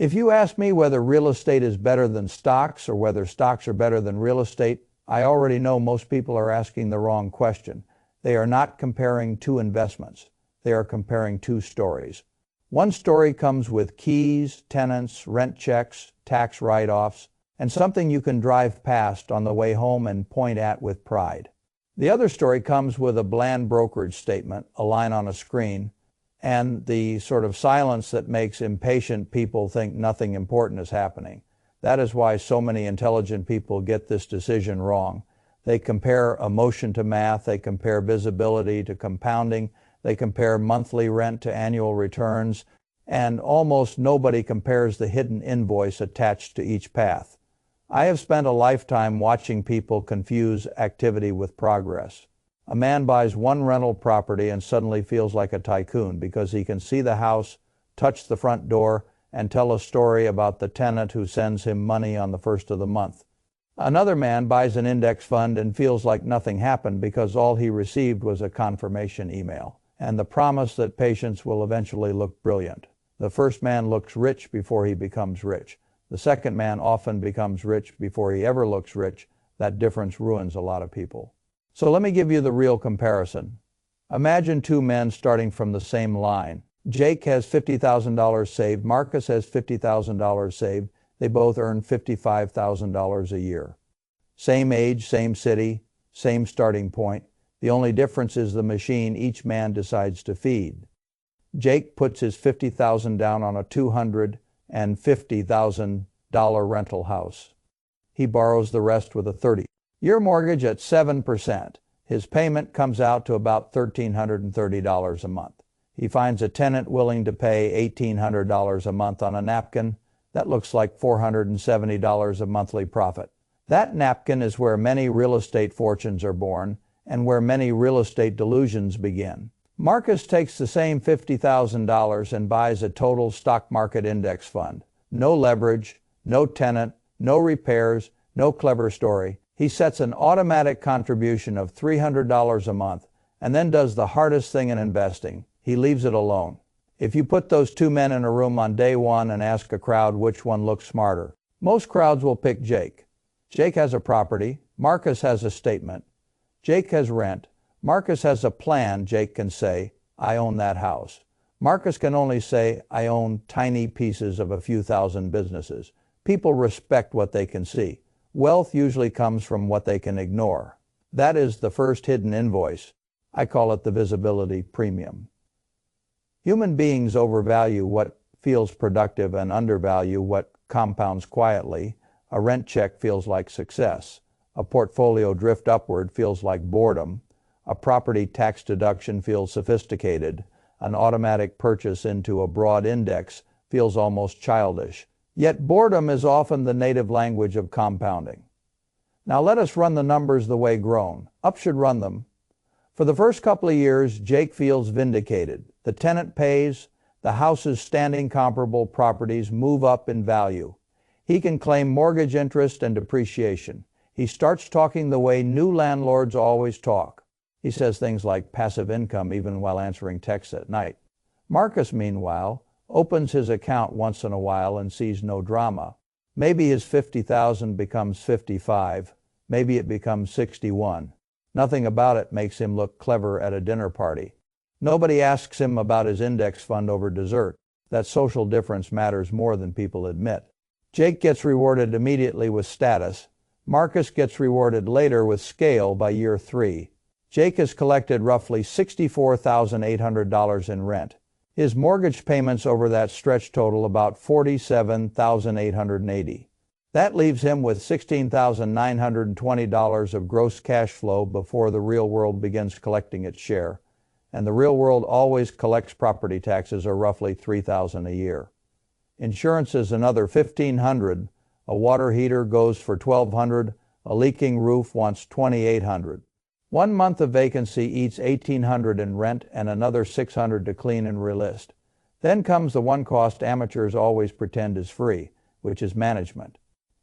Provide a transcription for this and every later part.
If you ask me whether real estate is better than stocks or whether stocks are better than real estate, I already know most people are asking the wrong question. They are not comparing two investments. They are comparing two stories. One story comes with keys, tenants, rent checks, tax write-offs, and something you can drive past on the way home and point at with pride. The other story comes with a bland brokerage statement, a line on a screen, and the sort of silence that makes impatient people think nothing important is happening. That is why so many intelligent people get this decision wrong. They compare emotion to math, they compare visibility to compounding, they compare monthly rent to annual returns, and almost nobody compares the hidden invoice attached to each path. I have spent a lifetime watching people confuse activity with progress. A man buys one rental property and suddenly feels like a tycoon because he can see the house, touch the front door, and tell a story about the tenant who sends him money on the first of the month. Another man buys an index fund and feels like nothing happened because all he received was a confirmation email and the promise that patience will eventually look brilliant. The first man looks rich before he becomes rich. The second man often becomes rich before he ever looks rich. That difference ruins a lot of people. So let me give you the real comparison. Imagine two men starting from the same line. Jake has $50,000 saved. Marcus has $50,000 saved. They both earn $55,000 a year. Same age, same city, same starting point. The only difference is the machine each man decides to feed. Jake puts his $50,000 down on a $250,000 rental house. He borrows the rest with a 30-year mortgage at 7%. His payment comes out to about $1,330 a month. He finds a tenant willing to pay $1,800 a month on a napkin. That looks like $470 of monthly profit. That napkin is where many real estate fortunes are born and where many real estate delusions begin. Marcus takes the same $50,000 and buys a total stock market index fund. No leverage, no tenant, no repairs, no clever story. He sets an automatic contribution of $300 a month and then does the hardest thing in investing. He leaves it alone. If you put those two men in a room on day one and ask a crowd which one looks smarter, most crowds will pick Jake. Jake has a property. Marcus has a statement. Jake has rent. Marcus has a plan. Jake can say, I own that house. Marcus can only say, I own tiny pieces of a few thousand businesses. People respect what they can see. Wealth usually comes from what they can ignore. That is the first hidden invoice. I call it the visibility premium. Human beings overvalue what feels productive and undervalue what compounds quietly. A rent check feels like success. A portfolio drift upward feels like boredom. A property tax deduction feels sophisticated. An automatic purchase into a broad index feels almost childish. Yet boredom is often the native language of compounding. Now let us run the numbers the way grown. Up should run them. For the first couple of years, Jake feels vindicated. The tenant pays. The house's standing comparable properties move up in value. He can claim mortgage interest and depreciation. He starts talking the way new landlords always talk. He says things like passive income even while answering texts at night. Marcus, meanwhile, opens his account once in a while and sees no drama. Maybe his $50,000 becomes $55. Maybe it becomes $61. Nothing about it makes him look clever at a dinner party. Nobody asks him about his index fund over dessert. That social difference matters more than people admit. Jake gets rewarded immediately with status. Marcus gets rewarded later with scale by year 3. Jake has collected roughly $64,800 in rent. His mortgage payments over that stretch total about $47,880. That leaves him with $16,920 of gross cash flow before the real world begins collecting its share. And the real world always collects property taxes, or roughly $3,000 a year. Insurance is another $1,500. A water heater goes for $1,200. A leaking roof wants $2,800. 1 month of vacancy eats $1,800 in rent and another $600 to clean and relist. Then comes the one cost amateurs always pretend is free, which is management.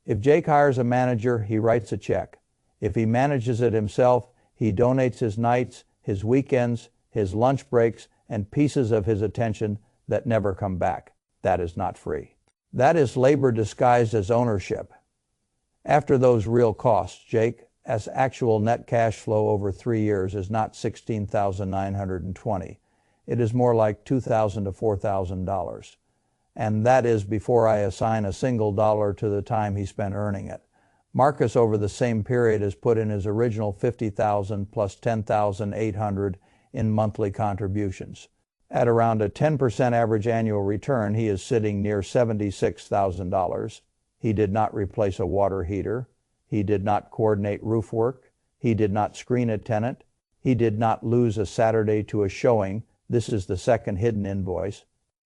If Jake hires a manager, he writes a check. If he manages it himself, he donates his nights, his weekends, his lunch breaks, and pieces of his attention that never come back. That is not free. That is labor disguised as ownership. After those real costs, Jake's actual net cash flow over 3 years is not $16,920. It is more like $2,000 to $4,000. And that is before I assign a single dollar to the time he spent earning it. Marcus over the same period has put in his original $50,000 plus $10,800 in monthly contributions. At around a 10% average annual return, he is sitting near $76,000. He did not replace a water heater. He did not coordinate roof work. He did not screen a tenant. He did not lose a Saturday to a showing. This is the second hidden invoice.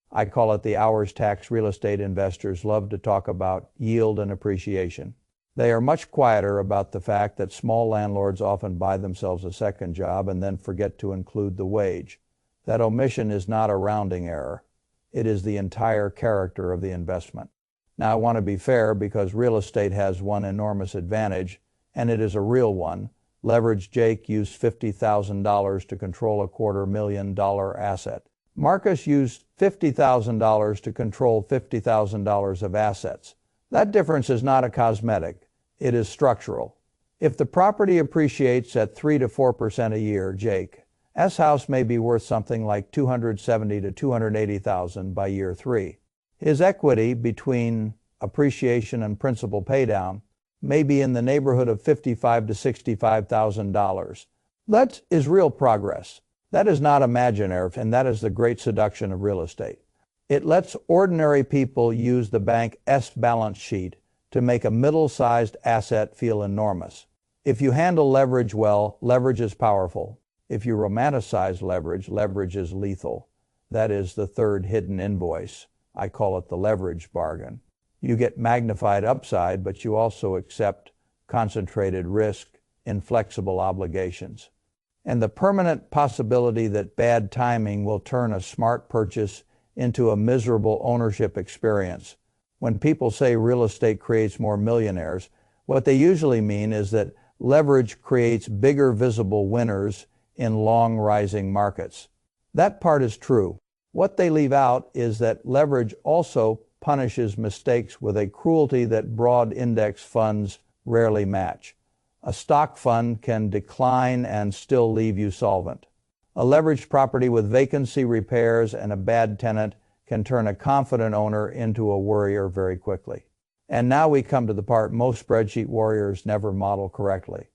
I call it the hours tax real estate investors love to talk about yield and appreciation. They are much quieter about the fact that small landlords often buy themselves a second job and then forget to include the wage. That omission is not a rounding error. It is the entire character of the investment. Now, I want to be fair because real estate has one enormous advantage, and it is a real one. Leverage Jake used $50,000 to control a $250,000 asset. Marcus used $50,000 to control $50,000 of assets. That difference is not a cosmetic. It is structural. If the property appreciates at 3 to 4% a year, Jake's house may be worth something like $270,000 to $280,000 by year 3. His equity between appreciation and principal paydown may be in the neighborhood of $55,000 to $65,000. That is real progress. That is not imaginary, and that is the great seduction of real estate. It lets ordinary people use the bank's balance sheet to make a middle-sized asset feel enormous. If you handle leverage well, leverage is powerful. If you romanticize leverage, leverage is lethal. That is the third hidden invoice. I call it the leverage bargain. You get magnified upside, but you also accept concentrated risk, inflexible obligations. And the permanent possibility that bad timing will turn a smart purchase into a miserable ownership experience. When people say real estate creates more millionaires, what they usually mean is that leverage creates bigger visible winners in long rising markets. That part is true. What they leave out is that leverage also punishes mistakes with a cruelty that broad index funds rarely match. A stock fund can decline and still leave you solvent. A leveraged property with vacancy, repairs, and a bad tenant can turn a confident owner into a worrier very quickly. And now we come to the part most spreadsheet warriors never model correctly.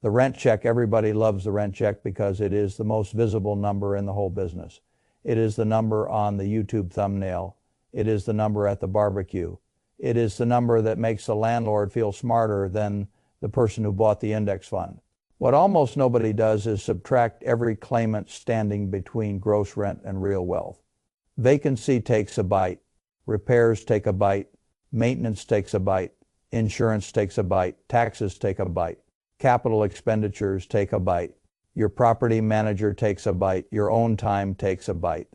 The rent check. Everybody loves the rent check because it is the most visible number in the whole business. It is the number on the YouTube thumbnail. It is the number at the barbecue. It is the number that makes the landlord feel smarter than the person who bought the index fund. What almost nobody does is subtract every claimant standing between gross rent and real wealth. Vacancy takes a bite. Repairs take a bite. Maintenance takes a bite. Insurance takes a bite. Taxes take a bite. Capital expenditures take a bite. Your property manager takes a bite. Your own time takes a bite.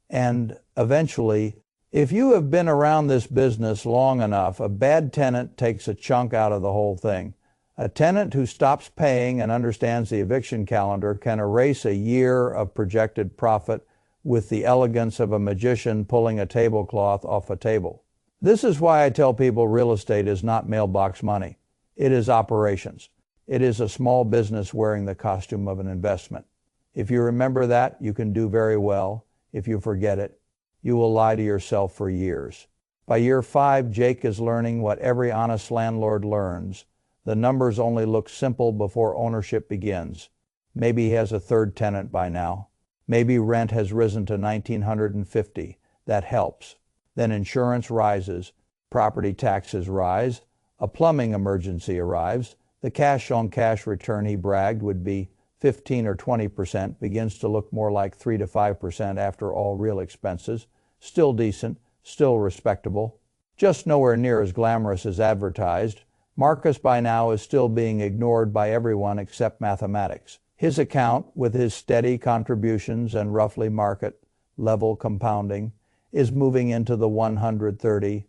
And eventually, if you have been around this business long enough, a bad tenant takes a chunk out of the whole thing. A tenant who stops paying and understands the eviction calendar can erase a year of projected profit with the elegance of a magician pulling a tablecloth off a table. This is why I tell people real estate is not mailbox money. It is operations. It is a small business wearing the costume of an investment. If you remember that, you can do very well. If you forget it, you will lie to yourself for years. By year 5, Jake is learning what every honest landlord learns. The numbers only look simple before ownership begins. Maybe he has a third tenant by now. Maybe rent has risen to $1,950. That helps. Then insurance rises. Property taxes rise. A plumbing emergency arrives. The cash-on-cash return he bragged would be 15 or 20% begins to look more like 3 to 5% after all real expenses. Still decent, still respectable. Just nowhere near as glamorous as advertised. Marcus by now is still being ignored by everyone except mathematics. His account, with his steady contributions and roughly market-level compounding, is moving into the $135,000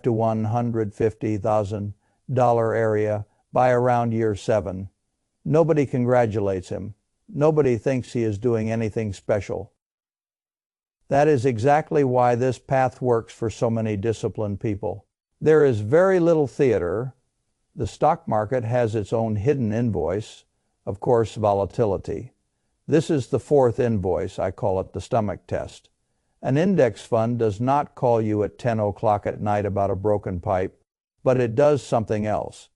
to $150,000 area by around year 7. Nobody congratulates him. Nobody thinks he is doing anything special. That is exactly why this path works for so many disciplined people. There is very little theater. The stock market has its own hidden invoice, of course, volatility. This is the fourth invoice. I call it the stomach test. An index fund does not call you at 10 o'clock at night about a broken pipe, but it does something else.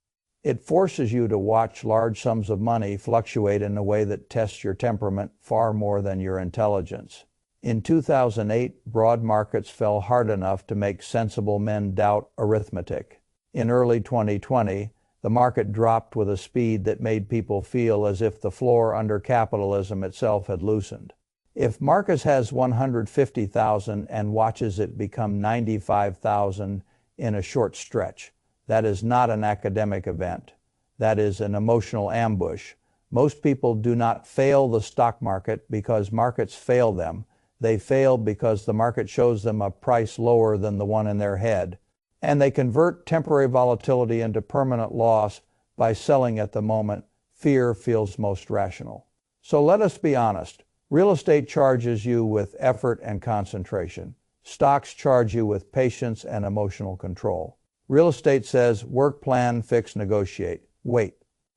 It forces you to watch large sums of money fluctuate in a way that tests your temperament far more than your intelligence. In 2008, broad markets fell hard enough to make sensible men doubt arithmetic. In early 2020, the market dropped with a speed that made people feel as if the floor under capitalism itself had loosened. If Marcus has 150,000 and watches it become 95,000 in a short stretch, that is not an academic event. That is an emotional ambush. Most people do not fail the stock market because markets fail them. They fail because the market shows them a price lower than the one in their head, and they convert temporary volatility into permanent loss by selling at the moment fear feels most rational. So let us be honest. Real estate charges you with effort and concentration. Stocks charge you with patience and emotional control. Real estate says, work, plan, fix, negotiate. Wait.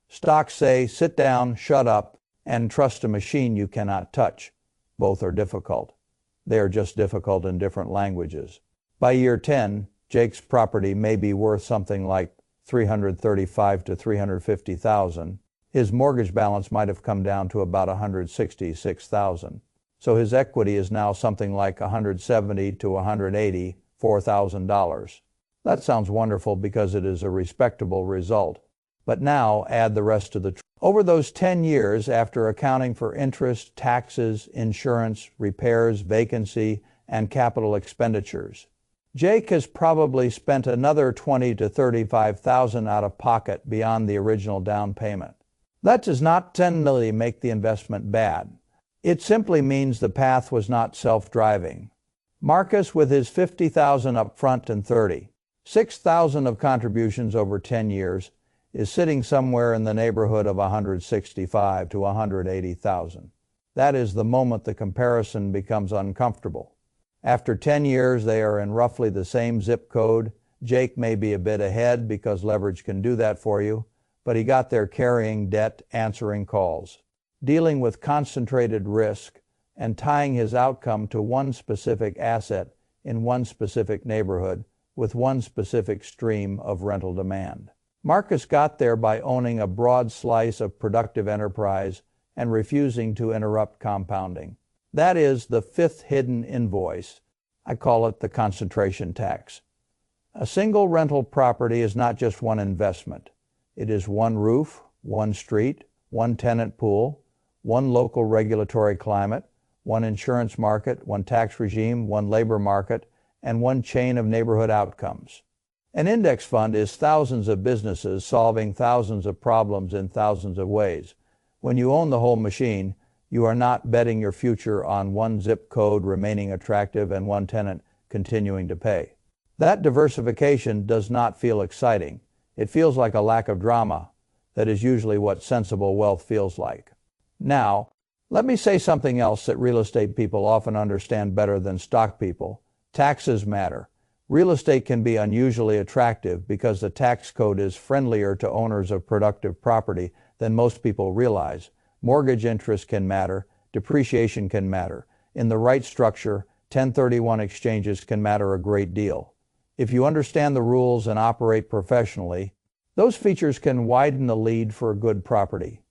Stocks say, sit down, shut up, and trust a machine you cannot touch. Both are difficult. They are just difficult in different languages. By year 10, Jake's property may be worth something like $335,000 to $350,000. His mortgage balance might have come down to about $166,000. So his equity is now something like $170,000 to $184,000. That sounds wonderful because it is a respectable result. But now add the rest of the over those 10 years, after accounting for interest, taxes, insurance, repairs, vacancy, and capital expenditures, Jake has probably spent another $20,000 to $35,000 out of pocket beyond the original down payment. That does not generally make the investment bad. It simply means the path was not self-driving. Marcus, with his $50,000 up front and $36,000 of contributions over 10 years, is sitting somewhere in the neighborhood of $165,000 to $180,000. That is the moment the comparison becomes uncomfortable. After 10 years, they are in roughly the same zip code. Jake may be a bit ahead because leverage can do that for you, but he got there carrying debt, answering calls, dealing with concentrated risk, and tying his outcome to one specific asset in one specific neighborhood with one specific stream of rental demand. Marcus got there by owning a broad slice of productive enterprise and refusing to interrupt compounding. That is the fifth hidden invoice. I call it the concentration tax. A single rental property is not just one investment. It is one roof, one street, one tenant pool, one local regulatory climate, one insurance market, one tax regime, one labor market, and one chain of neighborhood outcomes. An index fund is thousands of businesses solving thousands of problems in thousands of ways. When you own the whole machine, you are not betting your future on one zip code remaining attractive and one tenant continuing to pay. That diversification does not feel exciting. It feels like a lack of drama. That is usually what sensible wealth feels like. Now, let me say something else that real estate people often understand better than stock people. Taxes matter. Real estate can be unusually attractive because the tax code is friendlier to owners of productive property than most people realize. Mortgage interest can matter. Depreciation can matter. In the right structure, 1031 exchanges can matter a great deal. If you understand the rules and operate professionally, those features can widen the lead for a good property.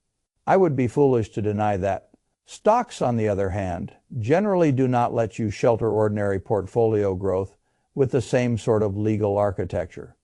I would be foolish to deny that. Stocks, on the other hand, generally do not let you shelter ordinary portfolio growth with the same sort of legal architecture.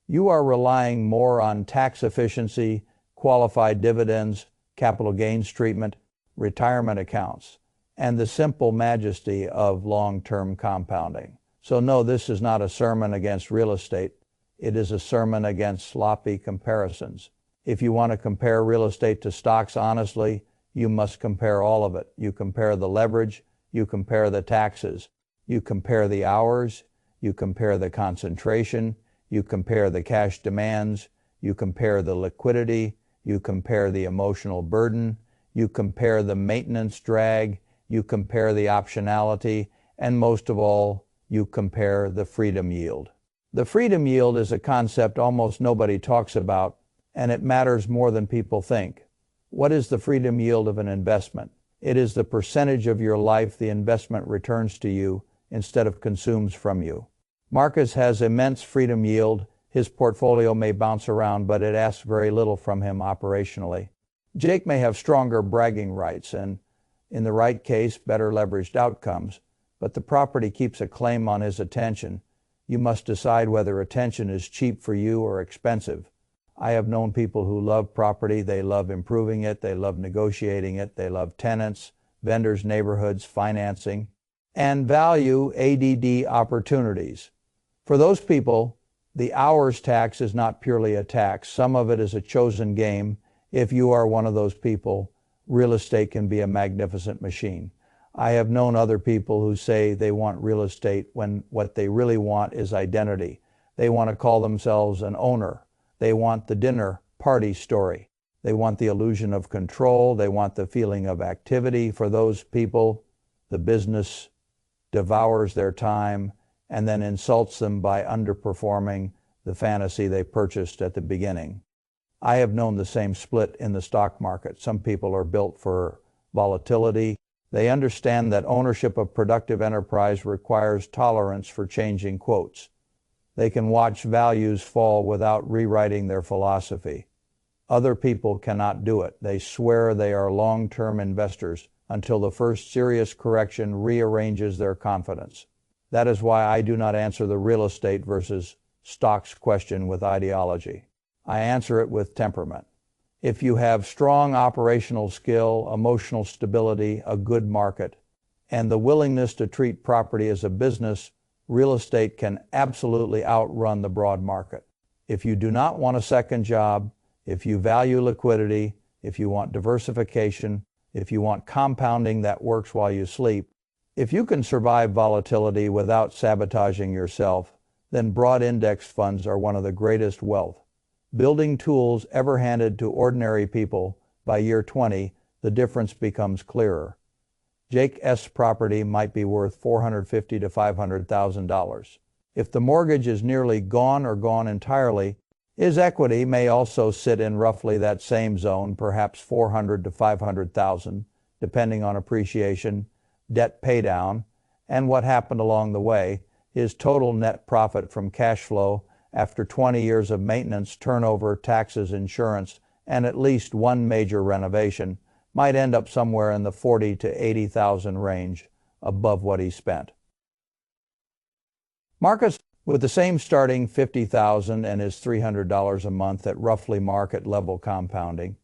You are relying more on tax efficiency, qualified dividends, capital gains treatment, retirement accounts, and the simple majesty of long-term compounding. So no, this is not a sermon against real estate. It is a sermon against sloppy comparisons. If you want to compare real estate to stocks honestly, you must compare all of it. You compare the leverage, you compare the taxes, you compare the hours, you compare the concentration, you compare the cash demands, you compare the liquidity, you compare the emotional burden, you compare the maintenance drag, you compare the optionality, And most of all, you compare the freedom yield. The freedom yield is a concept almost nobody talks about, and it matters more than people think. What is the freedom yield of an investment? It is the percentage of your life the investment returns to you instead of consumes from you. Marcus has immense freedom yield. His portfolio may bounce around, but it asks very little from him operationally. Jake may have stronger bragging rights and, in the right case, better leveraged outcomes, but the property keeps a claim on his attention. You must decide whether attention is cheap for you or expensive. I have known people who love property. They love improving it. They love negotiating it. They love tenants, vendors, neighborhoods, financing, and value ADD opportunities. For those people, the hours tax is not purely a tax. Some of it is a chosen game. If you are one of those people, real estate can be a magnificent machine. I have known other people who say they want real estate when what they really want is identity. They want to call themselves an owner. They want the dinner party story. They want the illusion of control. They want the feeling of activity. For those people, the business devours their time and then insults them by underperforming the fantasy they purchased at the beginning. I have known the same split in the stock market. Some people are built for volatility. They understand that ownership of productive enterprise requires tolerance for changing quotes. They can watch values fall without rewriting their philosophy. Other people cannot do it. They swear they are long-term investors until the first serious correction rearranges their confidence. That is why I do not answer the real estate versus stocks question with ideology. I answer it with temperament. If you have strong operational skill, emotional stability, a good market, and the willingness to treat property as a business, real estate can absolutely outrun the broad market. If you do not want a second job, if you value liquidity, if you want diversification, if you want compounding that works while you sleep, if you can survive volatility without sabotaging yourself, then broad index funds are one of the greatest wealth building tools ever handed to ordinary people. By year 20, the difference becomes clearer. Jake S. property might be worth $450,000 to $500,000. If the mortgage is nearly gone or gone entirely, his equity may also sit in roughly that same zone, perhaps $400,000 to $500,000, depending on appreciation, debt paydown, and what happened along the way. His total net profit from cash flow after 20 years of maintenance, turnover, taxes, insurance, and at least one major renovation might end up somewhere in the $40,000 to $80,000 range above what he spent. Marcus, with the same starting $50,000 and his $300 a month at roughly market level compounding,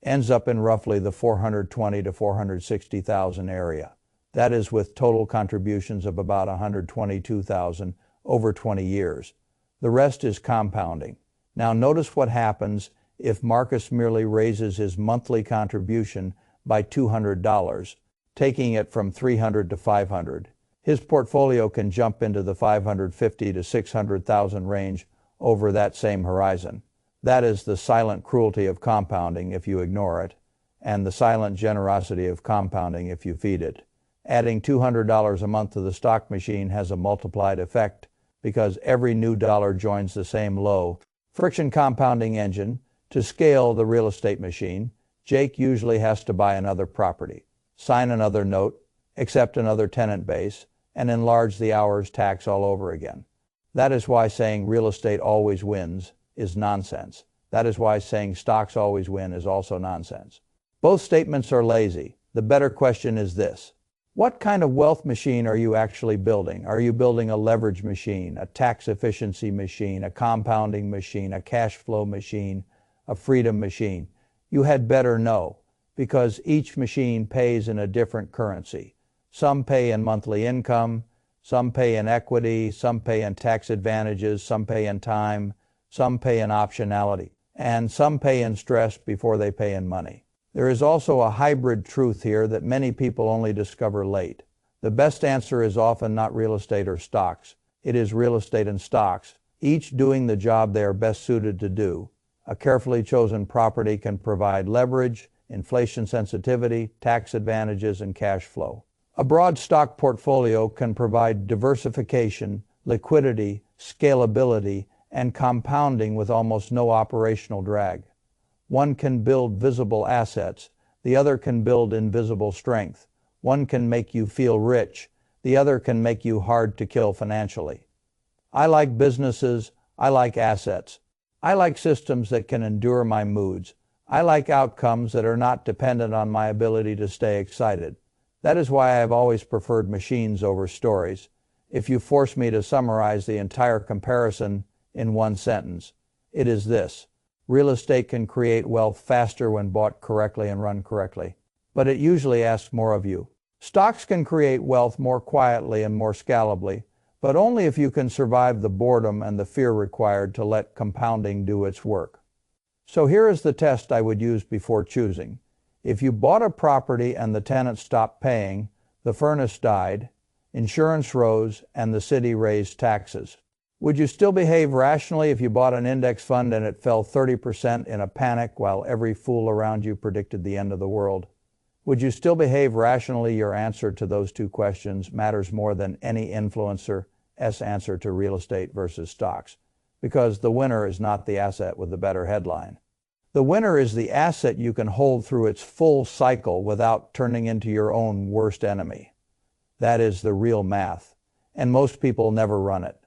ends up in roughly the $420,000 to $460,000 area. That is with total contributions of about $122,000 over 20 years. The rest is compounding. Now notice what happens if Marcus merely raises his monthly contribution by $200, taking it from $300 to $500. His portfolio can jump into the $550,000 to $600,000 range over that same horizon. That is the silent cruelty of compounding if you ignore it, and the silent generosity of compounding if you feed it. Adding $200 a month to the stock machine has a multiplied effect because every new dollar joins the same low friction compounding engine. To scale the real estate machine, Jake usually has to buy another property, sign another note, accept another tenant base, and enlarge the hours tax all over again. That is why saying real estate always wins is nonsense. That is why saying stocks always win is also nonsense. Both statements are lazy. The better question is this: what kind of wealth machine are you actually building? Are you building a leverage machine, a tax efficiency machine, a compounding machine, a cash flow machine, a freedom machine? You had better know, because each machine pays in a different currency. Some pay in monthly income, some pay in equity, some pay in tax advantages, some pay in time, some pay in optionality, and some pay in stress before they pay in money. There is also a hybrid truth here that many people only discover late. The best answer is often not real estate or stocks. It is real estate and stocks, each doing the job they are best suited to do. A carefully chosen property can provide leverage, inflation sensitivity, tax advantages, and cash flow. A broad stock portfolio can provide diversification, liquidity, scalability, and compounding with almost no operational drag. One can build visible assets, the other can build invisible strength. One can make you feel rich, the other can make you hard to kill financially. I like businesses, I like assets. I like systems that can endure my moods. I like outcomes that are not dependent on my ability to stay excited. That is why I have always preferred machines over stories. If you force me to summarize the entire comparison in one sentence, it is this: real estate can create wealth faster when bought correctly and run correctly, but it usually asks more of you. Stocks can create wealth more quietly and more scalably, but only if you can survive the boredom and the fear required to let compounding do its work. So here is the test I would use before choosing. If you bought a property and the tenant stopped paying, the furnace died, insurance rose, and the city raised taxes, would you still behave rationally if you bought an index fund and it fell 30% in a panic while every fool around you predicted the end of the world? Would you still behave rationally? Your answer to those two questions matters more than any influencer's answer to real estate versus stocks, because the winner is not the asset with the better headline. The winner is the asset you can hold through its full cycle without turning into your own worst enemy. That is the real math, and most people never run it.